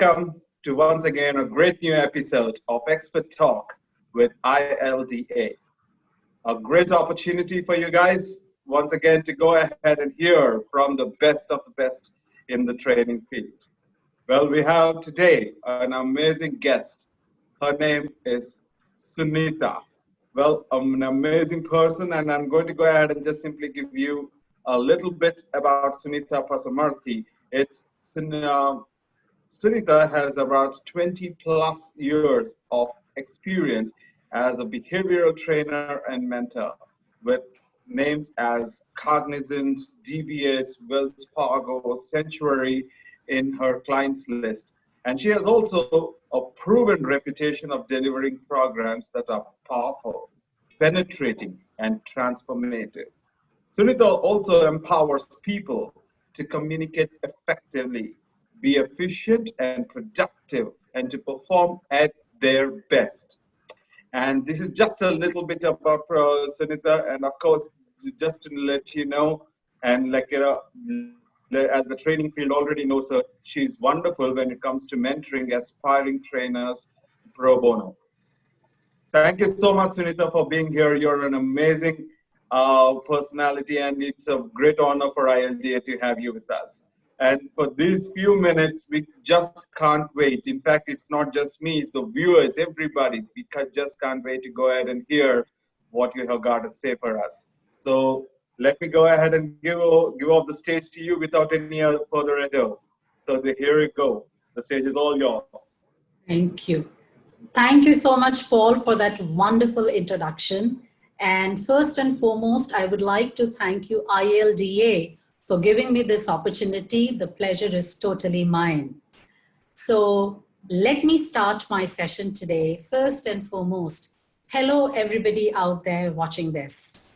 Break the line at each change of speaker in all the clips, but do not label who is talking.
welcome to once again a great new episode of Expert Talk with ILDA. A great opportunity for you guys once again to go ahead and hear from the best of the best in the training field. Well, we have today an amazing guest. Her name is Sunita. Well, I'm an amazing person, and I'm going to go ahead and just simply give you a little bit about Sunita Pasumarthy. Sunita has about 20 plus years of experience as a behavioral trainer and mentor with names as Cognizant, DBS, Wells Fargo, Sanctuary in her clients list. And she has also a proven reputation of delivering programs that are powerful, penetrating, and transformative. Sunita also empowers people to communicate effectively, be efficient and productive, and to perform at their best. And this is just a little bit about Sunita, and of course, just to let you know, and as the training field already knows her, she's wonderful when it comes to mentoring aspiring trainers pro bono. Thank you so much, Sunita, for being here. You're an amazing personality, and it's a great honor for ILDA to have you with us. And for these few minutes, we just can't wait. In fact, it's not just me, it's the viewers, everybody. We just can't wait to go ahead and hear what you have got to say for us. So let me go ahead and give off the stage to you without any further ado. So here you go. The stage is all yours.
Thank you. Thank you so much, Paul, for that wonderful introduction. And first and foremost, I would like to thank you, ILDA, for giving me this opportunity. The pleasure is totally mine. So let me start my session today. First and foremost, hello, everybody out there watching this.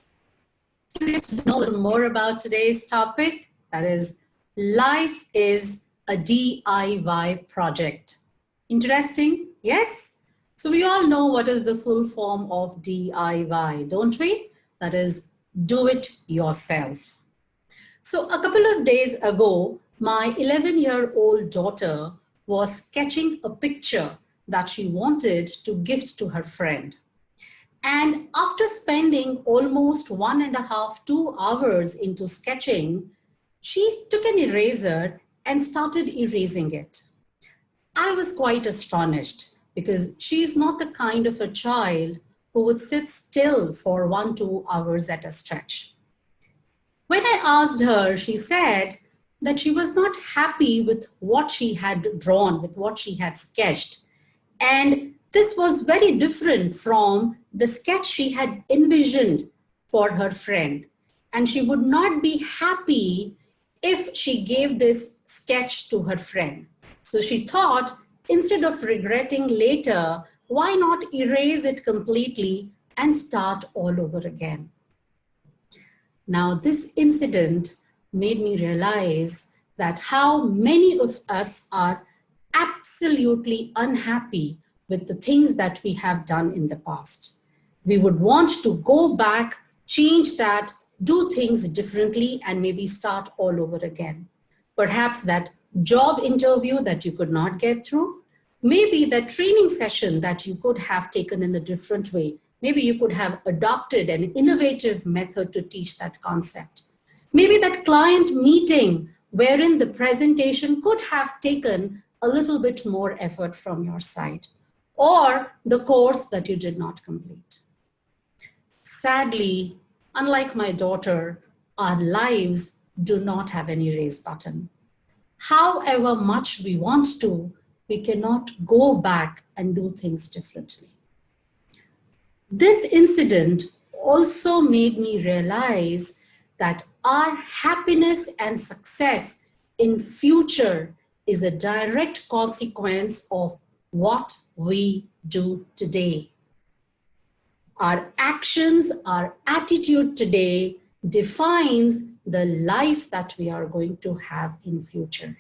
Curious to know a little more about today's topic, that is, life is a DIY project. Interesting? Yes? So we all know what is the full form of DIY, don't we? That is, do it yourself. So a couple of days ago, my 11-year-old daughter was sketching a picture that she wanted to gift to her friend. And after spending almost 1.5 to 2 hours into sketching, she took an eraser and started erasing it. I was quite astonished because she's not the kind of a child who would sit still for 1 to 2 hours at a stretch. When I asked her, she said that she was not happy with what she had drawn, with what she had sketched. And this was very different from the sketch she had envisioned for her friend. And she would not be happy if she gave this sketch to her friend. So she thought, instead of regretting later, why not erase it completely and start all over again? Now, this incident made me realize that how many of us are absolutely unhappy with the things that we have done in the past. We would want to go back, change that, do things differently, and maybe start all over again. Perhaps that job interview that you could not get through, maybe that training session that you could have taken in a different way. Maybe you could have adopted an innovative method to teach that concept. Maybe that client meeting wherein the presentation could have taken a little bit more effort from your side, or the course that you did not complete. Sadly, unlike my daughter, our lives do not have an erase button. However much we want to, we cannot go back and do things differently. This incident also made me realize that our happiness and success in future is a direct consequence of what we do today. Our actions, our attitude today defines the life that we are going to have in future.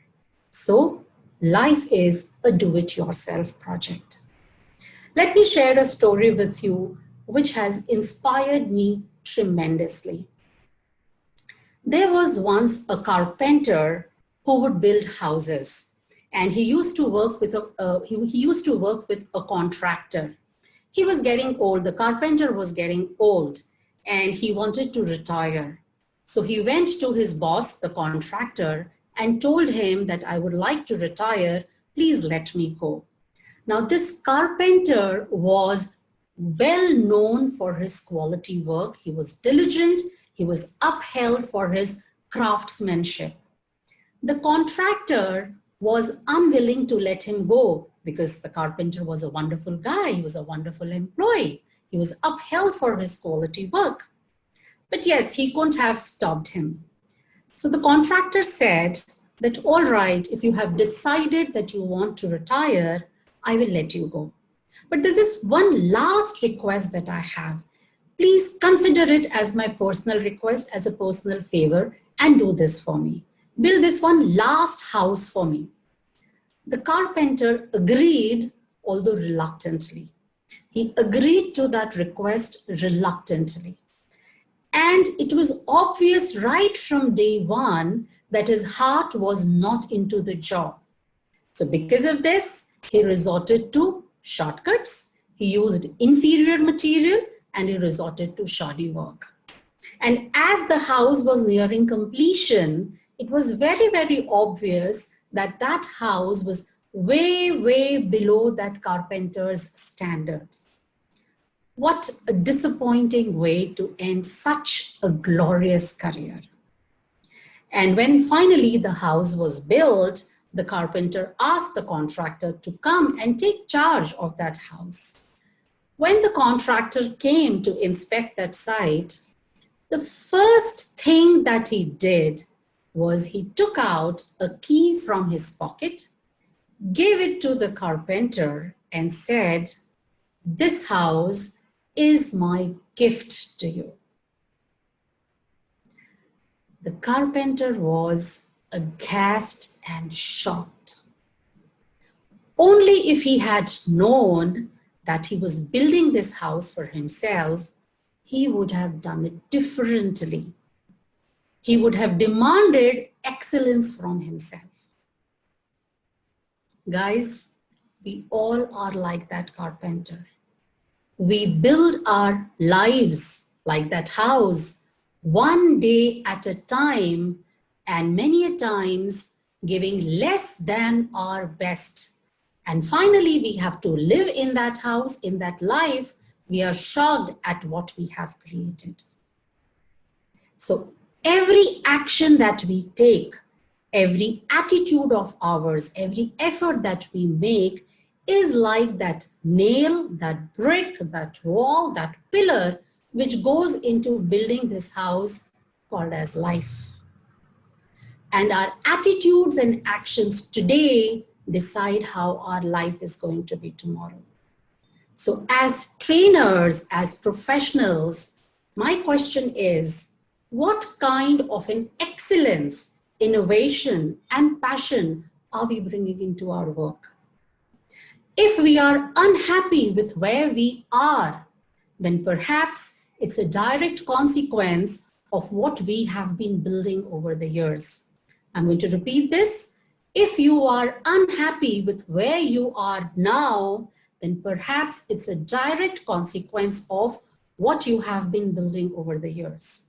So life is a do-it-yourself project. Let me share a story with you which has inspired me tremendously. There was once a carpenter who would build houses, and he used to work with he used to work with a contractor. He was getting old. The carpenter was getting old, and he wanted to retire. So he went to his boss, the contractor, and told him that I would like to retire. Please let me go. Now, this carpenter was well known for his quality work. He was diligent. He was upheld for his craftsmanship. The contractor was unwilling to let him go because the carpenter was a wonderful guy. He was a wonderful employee. He was upheld for his quality work. But yes, he couldn't have stopped him. So the contractor said that, all right, if you have decided that you want to retire, I will let you go. But there's this one last request that I have. Please consider it as my personal request, as a personal favor, and do this for me. Build this one last house for me. The carpenter agreed, although reluctantly. He agreed to that request reluctantly. And it was obvious right from day one that his heart was not into the job. So because of this, he resorted to shortcuts. He used inferior material, and he resorted to shoddy work. And as the house was nearing completion, it was very, very obvious that that house was way, way below that carpenter's standards. What a disappointing way to end such a glorious career. And when finally the house was built, the carpenter asked the contractor to come and take charge of that house. When the contractor came to inspect that site, the first thing that he did was he took out a key from his pocket, gave it to the carpenter, and said, "This house is my gift to you." The carpenter was aghast and shocked. Only if he had known that he was building this house for himself, he would have done it differently. He would have demanded excellence from himself. Guys, we all are like that carpenter. We build our lives like that house, one day at a time, and many a times giving less than our best. And finally, we have to live in that house, in that life. We are shocked at what we have created. So every action that we take, every attitude of ours, every effort that we make is like that nail, that brick, that wall, that pillar, which goes into building this house called as life. And our attitudes and actions today decide how our life is going to be tomorrow. So as trainers, as professionals, my question is, what kind of an excellence, innovation, and passion are we bringing into our work? If we are unhappy with where we are, then perhaps it's a direct consequence of what we have been building over the years. I'm going to repeat this. If you are unhappy with where you are now, then perhaps it's a direct consequence of what you have been building over the years.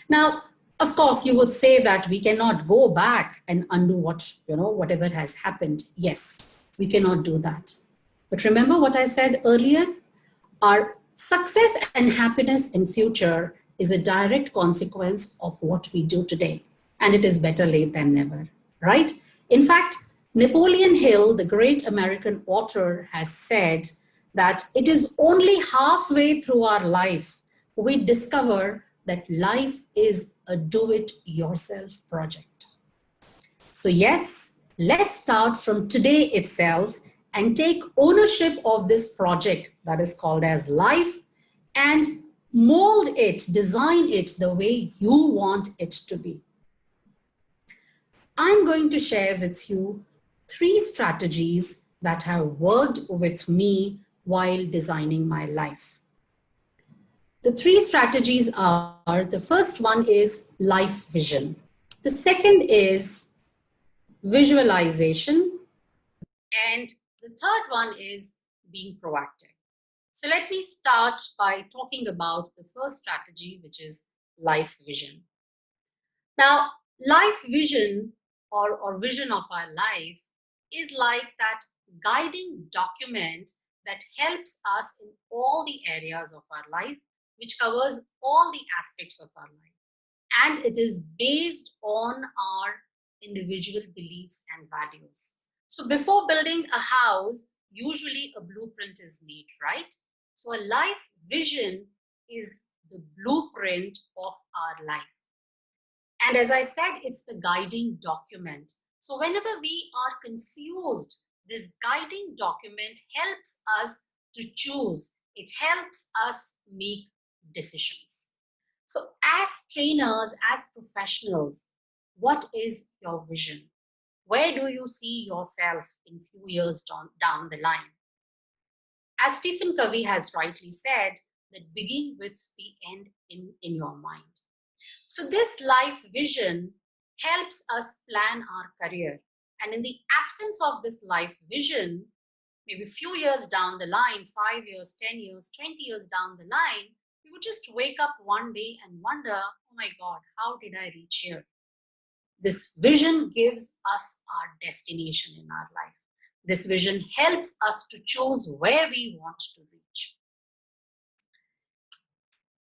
Now, of course, you would say that we cannot go back and undo whatever has happened. Yes, we cannot do that. But remember what I said earlier? Our success and happiness in future is a direct consequence of what we do today. And it is better late than never, right? In fact, Napoleon Hill, the great American author, has said that it is only halfway through our life we discover that life is a do-it-yourself project. So yes, let's start from today itself and take ownership of this project that is called as life and mold it, design it the way you want it to be. I'm going to share with you 3 strategies that have worked with me while designing my life. The 3 strategies are, the first one is life vision. The second is visualization. And the third one is being proactive. So let me start by talking about the first strategy, which is life vision. Now, life vision or vision of our life is like that guiding document that helps us in all the areas of our life, which covers all the aspects of our life. And it is based on our individual beliefs and values. So before building a house, usually a blueprint is made, right? So a life vision is the blueprint of our life. And as I said, it's the guiding document. So whenever we are confused, this guiding document helps us to choose. It helps us make decisions. So as trainers, as professionals, what is your vision? Where do you see yourself in few years down the line? As Stephen Covey has rightly said, that begin with the end in your mind. So this life vision helps us plan our career. And in the absence of this life vision, maybe a few years down the line, 5 years, 10 years, 20 years down the line, we would just wake up one day and wonder, oh my God, how did I reach here? This vision gives us our destination in our life. This vision helps us to choose where we want to reach.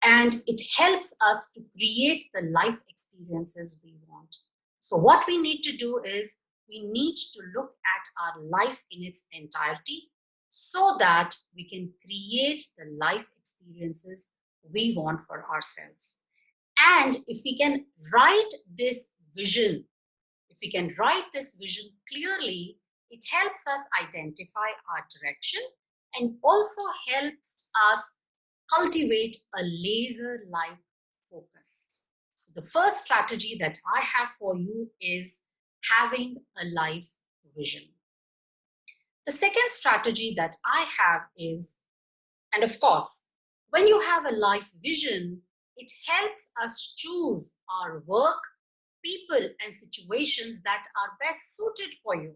And it helps us to create the life experiences we want. So what we need to do is we need to look at our life in its entirety so that we can create the life experiences we want for ourselves. And if we can write this vision, if we can write this vision clearly, it helps us identify our direction and also helps us cultivate a laser-like focus. So the first strategy that I have for you is having a life vision. The second strategy that I have is, and of course, when you have a life vision, it helps us choose our work, people, and situations that are best suited for you.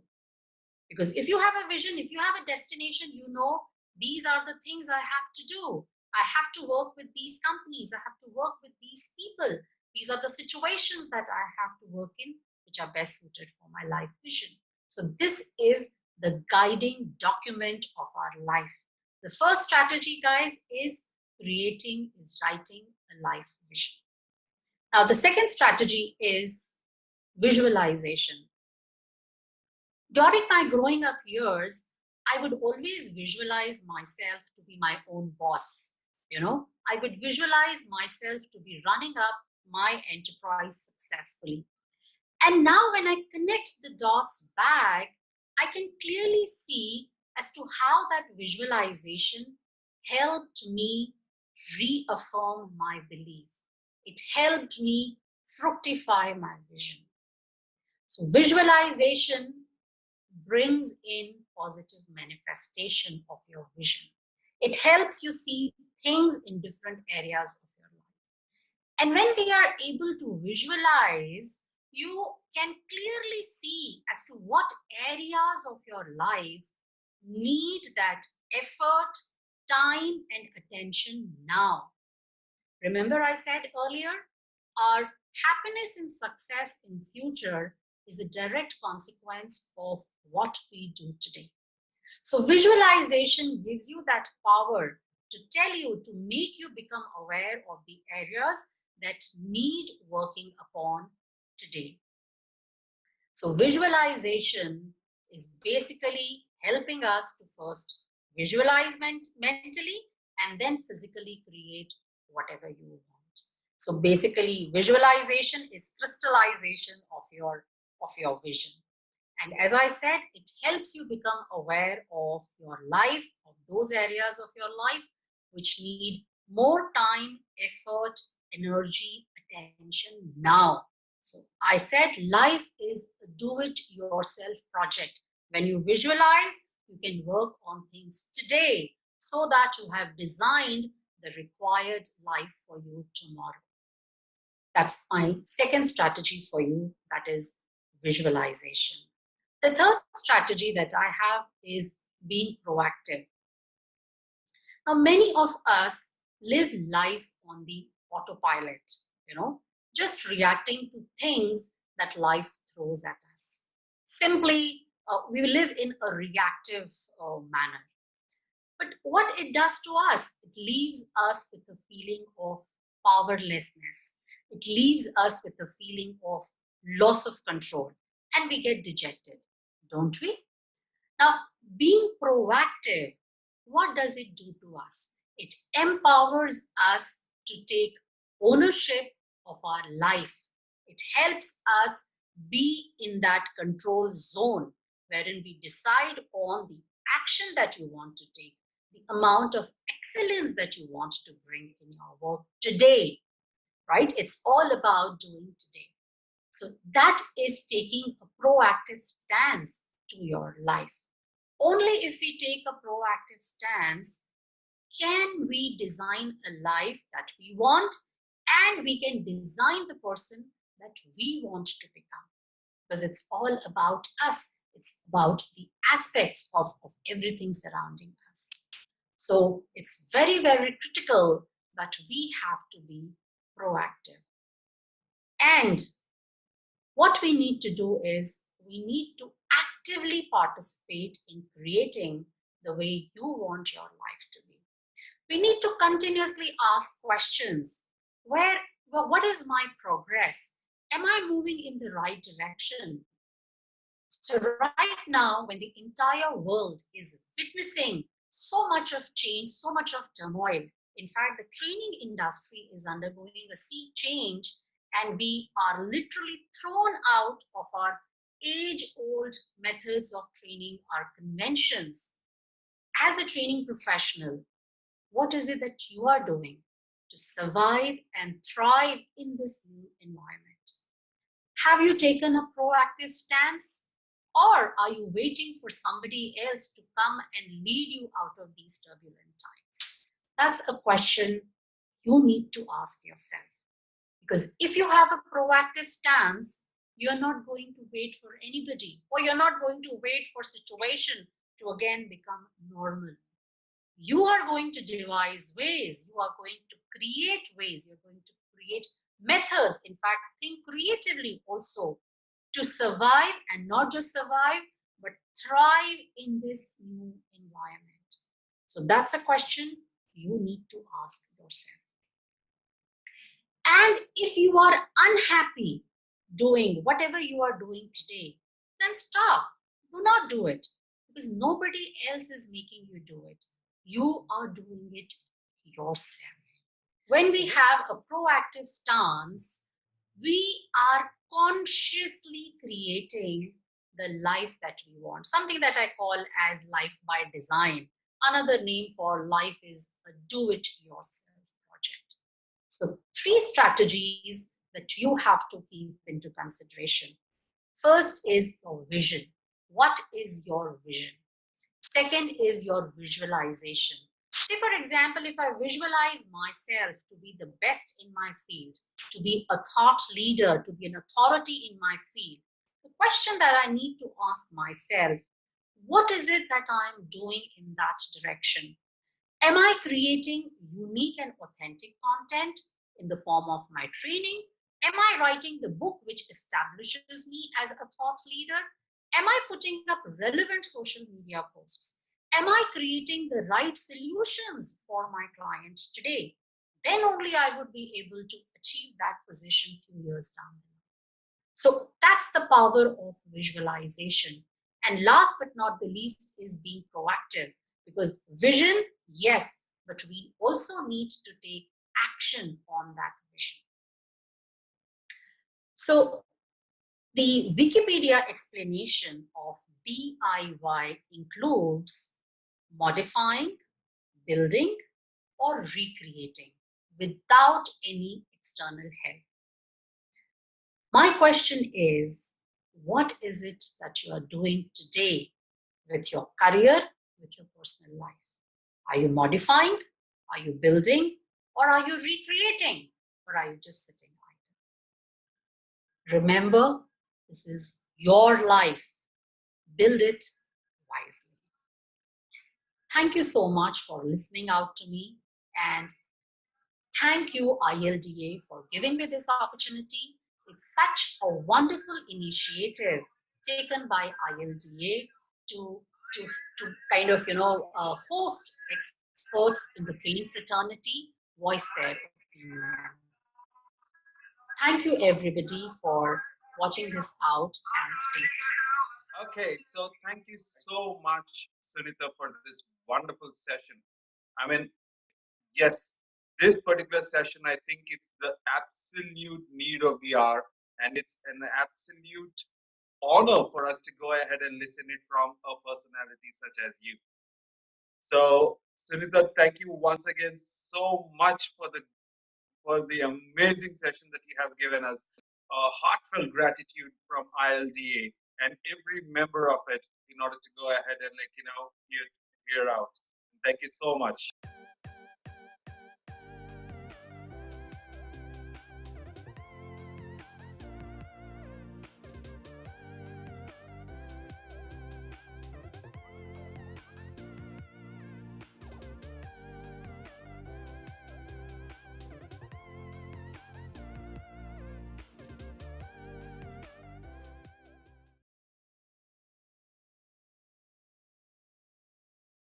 Because if you have a vision, if you have a destination, you know, these are the things I have to do. I have to work with these companies. I have to work with these people. These are the situations that I have to work in, which are best suited for my life vision. So this is the guiding document of our life. The first strategy, guys, is writing a life vision. Now, the second strategy is visualization. During my growing up years, I would always visualize myself to be my own boss. You know, I would visualize myself to be running up my enterprise successfully. And now when I connect the dots back, I can clearly see as to how that visualization helped me reaffirm my belief. It helped me fructify my vision. So visualization brings in positive manifestation of your vision. It helps you see things in different areas of your life. And when we are able to visualize, you can clearly see as to what areas of your life need that effort, time, and attention now. Remember I said earlier, our happiness and success in future is a direct consequence of what we do today. So visualization gives you that power to tell you, to make you become aware of the areas that need working upon today. So visualization is basically helping us to first visualize mentally and then physically create whatever you want. So basically visualization is crystallization of your vision. And as I said, it helps you become aware of your life, of those areas of your life which need more time, effort, energy, attention now. So I said life is a do-it-yourself project. When you visualize, you can work on things today so that you have designed the required life for you tomorrow. That's my second strategy for you, that is visualization. The third strategy that I have is being proactive. Now, many of us live life on the autopilot, just reacting to things that life throws at us. Simply, we live in a reactive manner. But what it does to us, it leaves us with a feeling of powerlessness. It leaves us with a feeling of loss of control, and we get dejected, don't we? Now, being proactive, what does it do to us? It empowers us to take ownership of our life. It helps us be in that control zone wherein we decide on the action that you want to take, the amount of excellence that you want to bring in your work today, right? It's all about doing today. So that is taking a proactive stance to your life. Only if we take a proactive stance can we design a life that we want, and we can design the person that we want to become. Because it's all about us. It's about the aspects of everything surrounding us. So it's very, very critical that we have to be proactive. And what we need to do is we need to actively participate in creating the way you want your life to be. We need to continuously ask questions. What is my progress? Am I moving in the right direction? So right now, when the entire world is witnessing so much of change, so much of turmoil, in fact, the training industry is undergoing a sea change, and we are literally thrown out of our age-old methods of training, our conventions. As a training professional, what is it that you are doing to survive and thrive in this new environment? Have you taken a proactive stance, or are you waiting for somebody else to come and lead you out of these turbulent times? That's a question you need to ask yourself. Because if you have a proactive stance, you're not going to wait for anybody, or you're not going to wait for situation to again become normal. You are going to devise ways, you are going to create ways, you're going to create methods, in fact, think creatively also to survive, and not just survive, but thrive in this new environment. So that's a question you need to ask yourself. And if you are unhappy doing whatever you are doing today, then stop. Do not do it, because nobody else is making you do it. You are doing it yourself. When we have a proactive stance, we are consciously creating the life that we want. Something that I call as life by design. Another name for life is a do-it-yourself project. So 3 strategies that you have to keep into consideration. First is your vision. What is your vision? Second is your visualization. Say, for example, if I visualize myself to be the best in my field, to be a thought leader, to be an authority in my field, the question that I need to ask myself, what is it that I'm doing in that direction? Am I creating unique and authentic content in the form of my training? Am I writing the book which establishes me as a thought leader? Am I putting up relevant social media posts? Am I creating the right solutions for my clients today? Then only I would be able to achieve that position a few years down the line. So that's the power of visualization. And last but not the least is being proactive, because vision, yes, but we also need to take action on that vision. So the Wikipedia explanation of DIY includes modifying, building, or recreating without any external help. My question is, what is it that you are doing today with your career, with your personal life? Are you modifying? Are you building? Or are you recreating? Or are you just sitting idle? Remember, this is your life. build it wisely. Thank you so much for listening out to me, and thank you, ILDA, for giving me this opportunity. It's such a wonderful initiative taken by ILDA to, to, to kind of, host experts in the training fraternity, voice their opinion. Thank you, everybody, for watching this out, and stay safe.
Okay, so thank you so much, Sunita, for this wonderful session. I mean, yes, this particular session, I think it's the absolute need of the hour, and it's an absolute honor for us to go ahead and listen it from a personality such as you. So, Sunita, thank you once again so much for the amazing session that you have given us. A heartfelt gratitude from ILDA and every member of it in order to go ahead and hear out. Thank you so much.